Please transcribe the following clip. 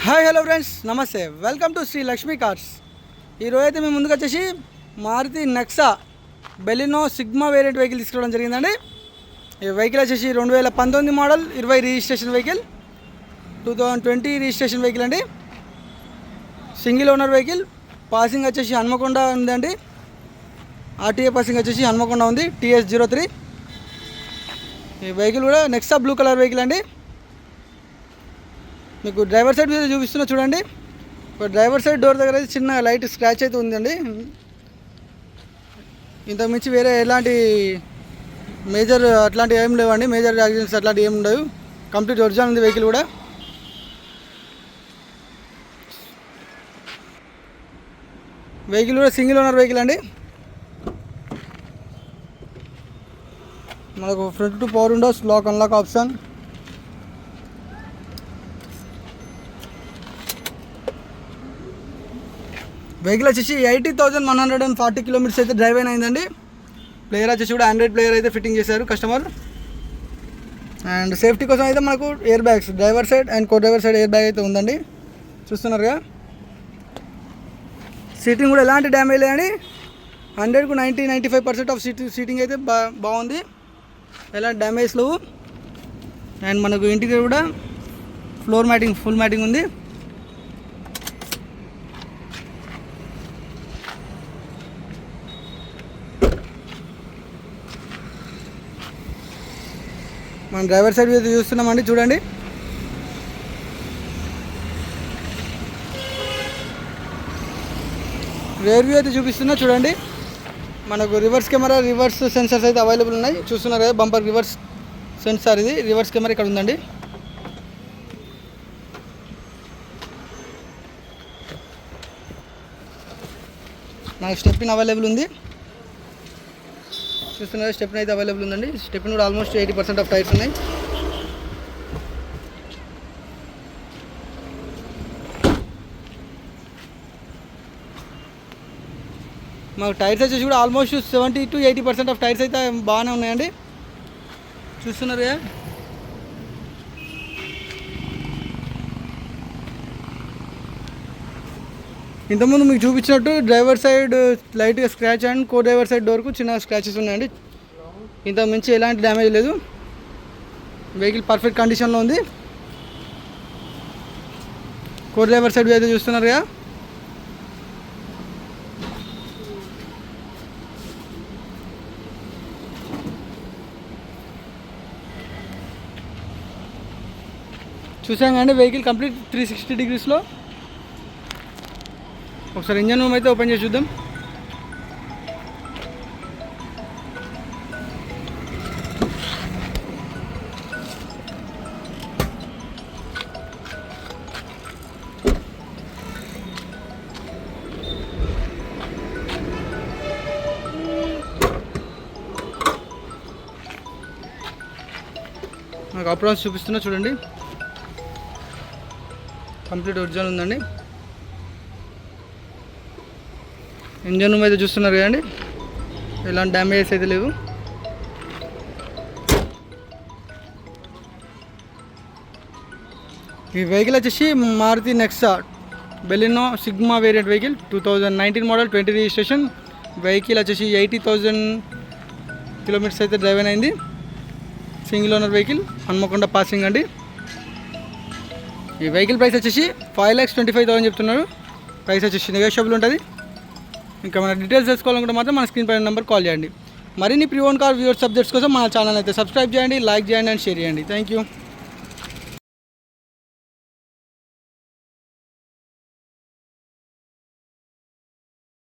Hi hello friends, నమస్తే. Welcome to Sri Lakshmi cars. ఈరోజు అయితే మేము ముందుకు వచ్చేసి Maruti Nexa Baleno sigma variant vehicle తీసుకోవడం జరిగిందండి. ఈ వెహికల్ వచ్చేసి 2019 model 20 registration vehicle, 2020 registration vehicle అండి. Single owner vehicle. పాసింగ్ వచ్చేసి హన్మకొండ ఉందండి. ఆర్టీఏ పాసింగ్ వచ్చేసి హన్మకొండ ఉంది, TS03. ఈ వెహికల్ కూడా నెక్సా బ్లూ కలర్ వెహికల్ అండి. మీకు డ్రైవర్ సైడ్ మీద చూపిస్తున్నా చూడండి. డ్రైవర్ సైడ్ డోర్ దగ్గర అయితే చిన్న లైట్ స్క్రాచ్ అయితే ఉందండి. ఇంతకు మించి వేరే ఎలాంటి మేజర్ అట్లాంటివి ఏం లేవండి. మేజర్ యాక్సిడెంట్స్ అట్లాంటివి ఏమి ఉండవు. కంప్లీట్ ఒరిజినల్ ఉంది వెహికల్ కూడా. వెహికల్ కూడా సింగిల్ ఓనర్ వెహికల్ అండి. మనకు front two power windows, lock unlock option. Vehicle వచ్చేసి 80,140 కిలోమీటర్స్ అయితే డ్రైవ్ అయిందండి. ప్లేయర్ వచ్చేసి కూడా ఆండ్రాయిడ్ ప్లేయర్ అయితే ఫిట్టింగ్ చేశారు కస్టమర్. అండ్ సేఫ్టీ కోసం అయితే మనకు air bags, driver side and co driver side air bag అయితే ఉందండి. చూస్తున్నారుగా. సీటింగ్ కూడా ఎలాంటి డ్యామేజ్ లేదండి. 100కు 95% ఆఫ్ సీటింగ్ అయితే బాగుంది. ఎలాంటి డ్యామేజ్ లేవు. అండ్ మనకు ఇంటీరియర్ కూడా ఫ్లోర్ మ్యాటింగ్, ఫుల్ మ్యాటింగ్ ఉంది. మనం డ్రైవర్ సైడ్ అయితే చూస్తున్నామండి, చూడండి. రేర్ వ్యూ అయితే చూపిస్తున్నా చూడండి. మనకు రివర్స్ కెమెరా, రివర్స్ సెన్సర్స్ అయితే అవైలబుల్ ఉన్నాయి. చూస్తున్నారు కదా, బంపర్ రివర్స్ సెన్సార్. ఇది రివర్స్ కెమెరా ఇక్కడ ఉందండి. మనకు స్టెప్ని అవైలబుల్ ఉంది. చూస్తున్నారు, స్టెప్ని అయితే అవైలబుల్ ఉందండి. స్టెప్ని కూడా ఆల్మోస్ట్ 80% ఆఫ్ టైర్స్ ఉన్నాయి. మాకు టైర్స్ వచ్చేసి కూడా ఆల్మోస్ట్ 70 to 80% ఆఫ్ టైర్స్ అయితే బాగానే ఉన్నాయండి. చూస్తున్నారు. ఇంతకుముందు మీకు చూపించినట్టు డ్రైవర్ సైడ్ లైట్గా scratch and co driver side డోర్కు చిన్న స్క్రాచెస్ ఉన్నాయండి. ఇంతకు మించి ఎలాంటి డ్యామేజ్ లేదు. వెహికల్ పర్ఫెక్ట్ కండిషన్లో ఉంది. కో డ్రైవర్ సైడ్ అయితే చూస్తున్నారు కదా. చూసాం కానీ వెహికల్ కంప్లీట్ 360 డిగ్రీస్లో. ఒకసారి ఇంజన్ రూమ్ అయితే ఓపెన్ చేసి చూద్దాం. నాకు అప్రాన్స్ చూపిస్తున్నా చూడండి. కంప్లీట్ ఒరిజినల్ ఉందండి. ఇంజన్ రూమ్ అయితే చూస్తున్నారు కదండి. ఎలాంటి డ్యామేజెస్ అయితే లేవు. ఈ వెహికల్ వచ్చేసి Maruti Nexa Baleno sigma variant vehicle, 2019 model, 20 registration vehicle వచ్చేసి 80,000 కిలోమీటర్స్ అయితే డ్రైవ్ అయింది. Single owner vehicle, Hanamkonda passing అండి. ఈ వెహికల్ ప్రైస్ వచ్చేసి 5,25,000 చెప్తున్నారు. ప్రైస్ వచ్చేసి నెగోషియబుల్ ఉంటుంది. ఇంకా మన డీటెయిల్స్ తెలుసుకోవాలనుకుంటే మాత్రం మన స్క్రీన్ పైన నెంబర్ కాల్ చేయండి. మరిన్ని pre own car viewers subjects కోసం మన ఛానల్ అయితే సబ్స్క్రైబ్ చేయండి, లైక్ చేయండి అండ్ షేర్ చేయండి. Thank you.